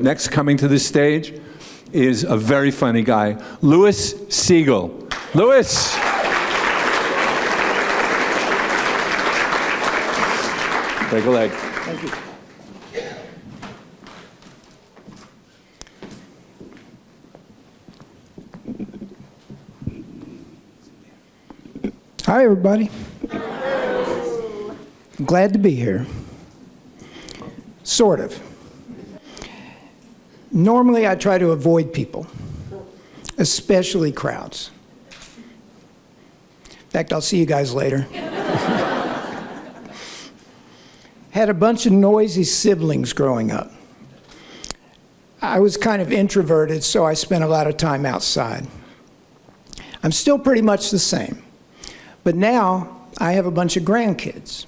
Next coming to the stage is a very funny guy, Siegel. Louis. Break a leg. Thank you. Hi, everybody. Glad to be here. Sort of. Normally, I try to avoid people, especially crowds. In fact, I'll see you guys later. Had a bunch of noisy siblings growing up. I was kind of introverted, so I spent a lot of time outside. I'm still pretty much the same, but now I have a bunch of grandkids,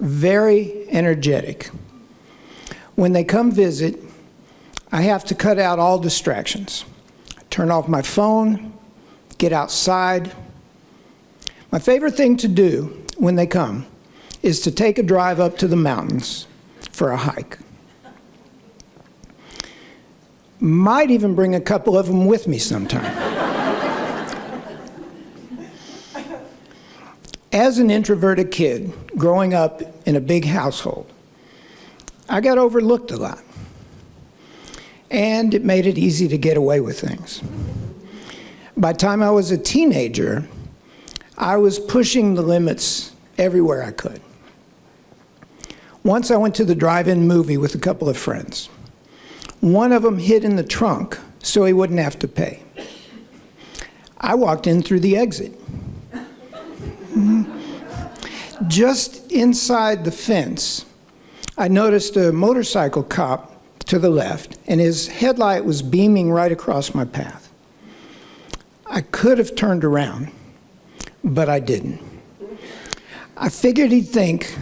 very energetic. When they come visit, I have to cut out all distractions. Turn off my phone, get outside. My favorite thing to do when they come is to take a drive up to the mountains for a hike. Might even bring a couple of them with me sometime. As an introverted kid growing up in a big household, I got overlooked a lot. And it made it easy to get away with things. By the time I was a teenager, I was pushing the limits everywhere I could. Once I went to the drive-in movie with a couple of friends. One of them hid in the trunk so he wouldn't have to pay. I walked in through the exit. Just inside the fence, I noticed a motorcycle cop to the left, and his headlight was beaming right across my path. I could have turned around, but I didn't. I figured he'd think,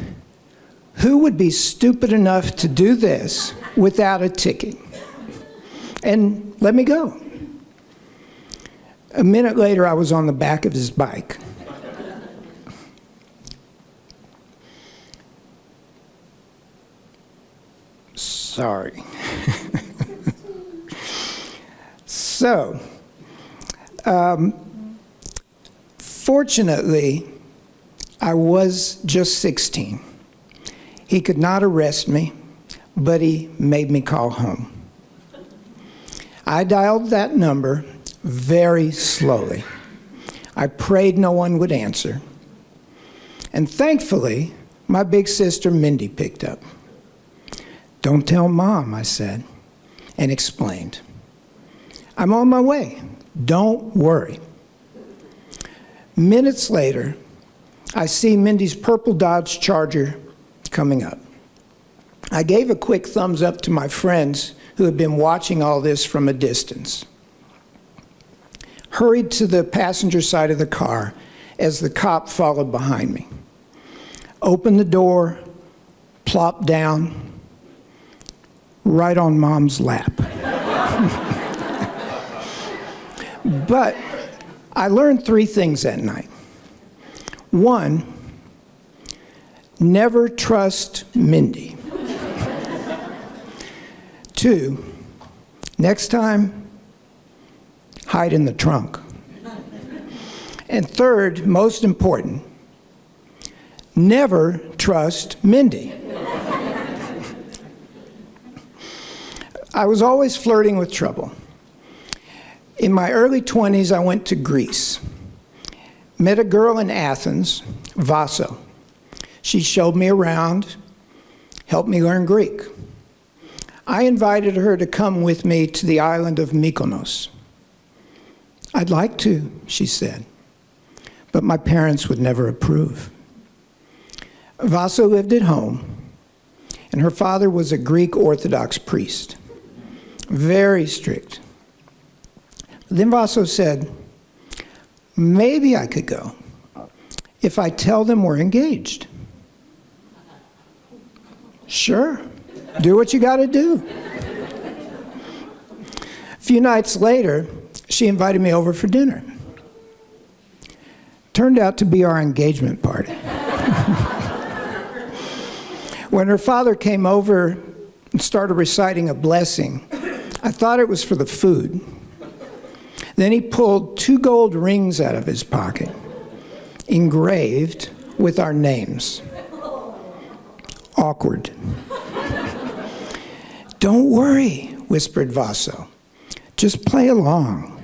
who would be stupid enough to do this without a ticket? And let me go. A minute later, I was on the back of his bike. Sorry. So, fortunately, I was just 16. He could not arrest me, but he made me call home. I dialed that number very slowly. I prayed no one would answer. And thankfully, my big sister Mindy picked up. "Don't tell Mom," I said, and explained. "I'm on my way. Don't worry." Minutes later, I see Mindy's purple Dodge Charger coming up. I gave a quick thumbs up to my friends who had been watching all this from a distance. Hurried to the passenger side of the car as the cop followed behind me. Opened the door, plopped down, right on Mom's lap. But I learned 3 things that night. 1, never trust Mindy. 2, next time, hide in the trunk. And 3rd, most important, never trust Mindy. I was always flirting with trouble. In my early 20s, I went to Greece. Met a girl in Athens, Vaso. She showed me around, helped me learn Greek. I invited her to come with me to the island of Mykonos. "I'd like to," she said, "but my parents would never approve." Vaso lived at home, and her father was a Greek Orthodox priest. Very strict. Then Vaso said, "Maybe I could go if I tell them we're engaged." "Sure, do what you gotta do." A few nights later, she invited me over for dinner. Turned out to be our engagement party. When her father came over and started reciting a blessing. I thought it was for the food. Then he pulled 2 gold rings out of his pocket, engraved with our names. Awkward. "Don't worry," whispered Vaso. "Just play along."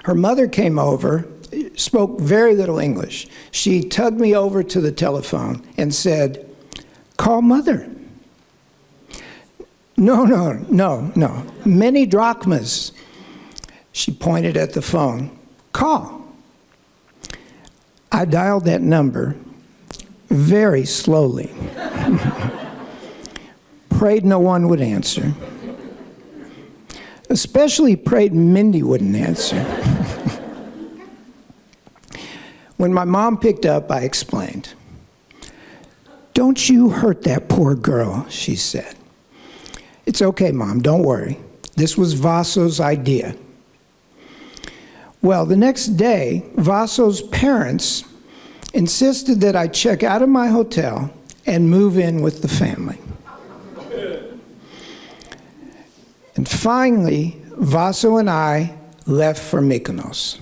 Her mother came over, spoke very little English. She tugged me over to the telephone and said, "Call Mother." No. Many drachmas." She pointed at the phone. "Call." I dialed that number very slowly. Prayed no one would answer. Especially prayed Mindy wouldn't answer. When my mom picked up, I explained. "Don't you hurt that poor girl," she said. "It's okay, Mom, don't worry. This was Vaso's idea." Well, the next day, Vaso's parents insisted that I check out of my hotel and move in with the family. And finally, Vaso and I left for Mykonos.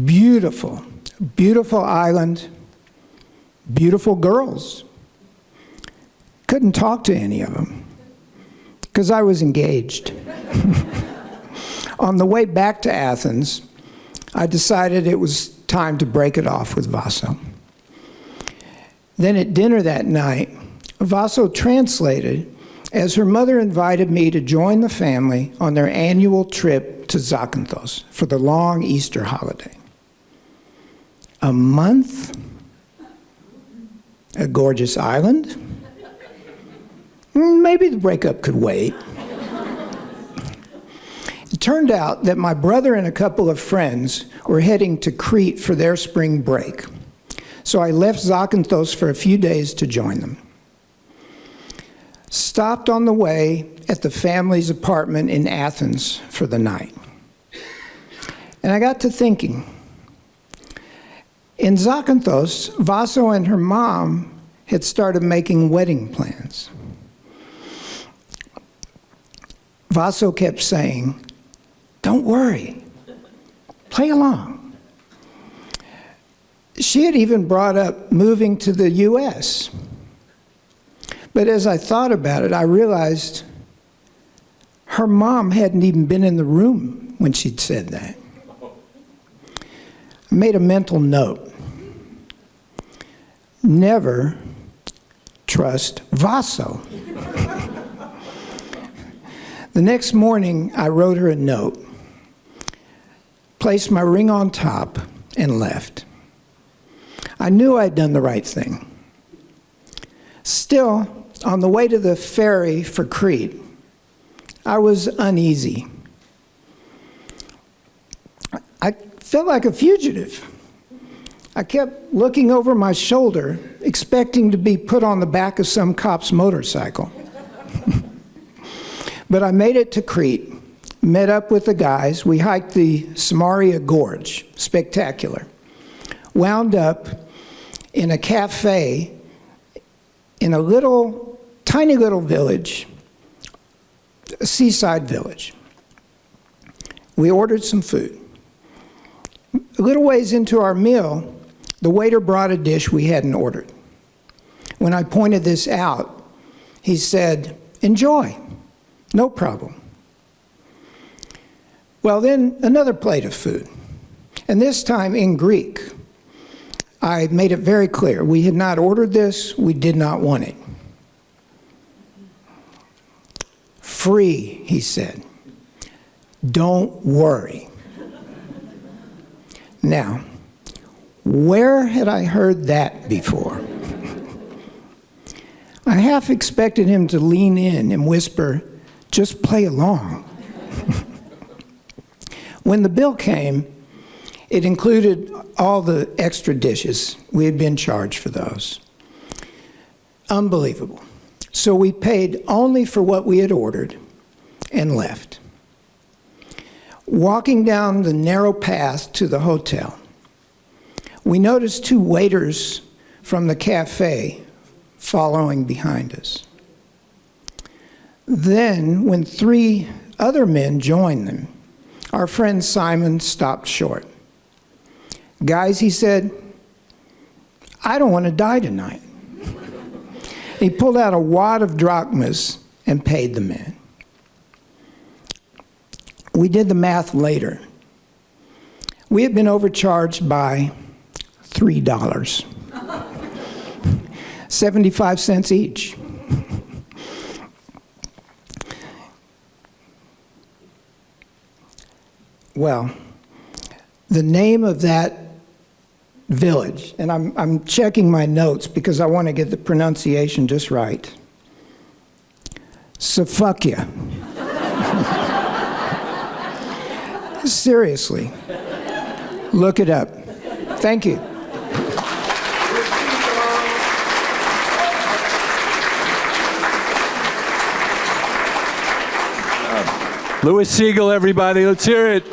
Beautiful, beautiful island, beautiful girls. Couldn't talk to any of them because I was engaged. On the way back to Athens, I decided it was time to break it off with Vaso. Then at dinner that night, Vaso translated as her mother invited me to join the family on their annual trip to Zakynthos for the long Easter holiday. A month? A gorgeous island? Maybe the breakup could wait. It turned out that my brother and a couple of friends were heading to Crete for their spring break. So I left Zakynthos for a few days to join them. Stopped on the way at the family's apartment in Athens for the night. And I got to thinking. In Zakynthos, Vaso and her mom had started making wedding plans. Vaso kept saying, "Don't worry, play along." She had even brought up moving to the US. But as I thought about it, I realized her mom hadn't even been in the room when she'd said that. I made a mental note. Never trust Vaso. The next morning, I wrote her a note, placed my ring on top, and left. I knew I'd done the right thing. Still, on the way to the ferry for Crete, I was uneasy. I felt like a fugitive. I kept looking over my shoulder, expecting to be put on the back of some cop's motorcycle. But I made it to Crete, met up with the guys. We hiked the Samaria Gorge, spectacular. Wound up in a cafe in a tiny little village, a seaside village. We ordered some food. A little ways into our meal, the waiter brought a dish we hadn't ordered. When I pointed this out, he said, "Enjoy, no problem." Well, then another plate of food, and this time in Greek. I made it very clear, we had not ordered this, we did not want it. "Free," he said. "Don't worry." Now, where had I heard that before? I half expected him to lean in and whisper, "Just play along." When the bill came, it included all the extra dishes. We had been charged for those. Unbelievable. So we paid only for what we had ordered and left. Walking down the narrow path to the hotel, we noticed 2 waiters from the cafe following behind us. Then, when 3 other men joined them, our friend Simon stopped short. Guys, he said, I don't want to die tonight. He pulled out a wad of drachmas and paid the man. We did the math later. We had been overcharged by $3, 75 cents each. Well, the name of that village, and I'm checking my notes because I want to get the pronunciation just right. Sofukia. Seriously. Look it up. Thank you. Louis Siegel, everybody, let's hear it.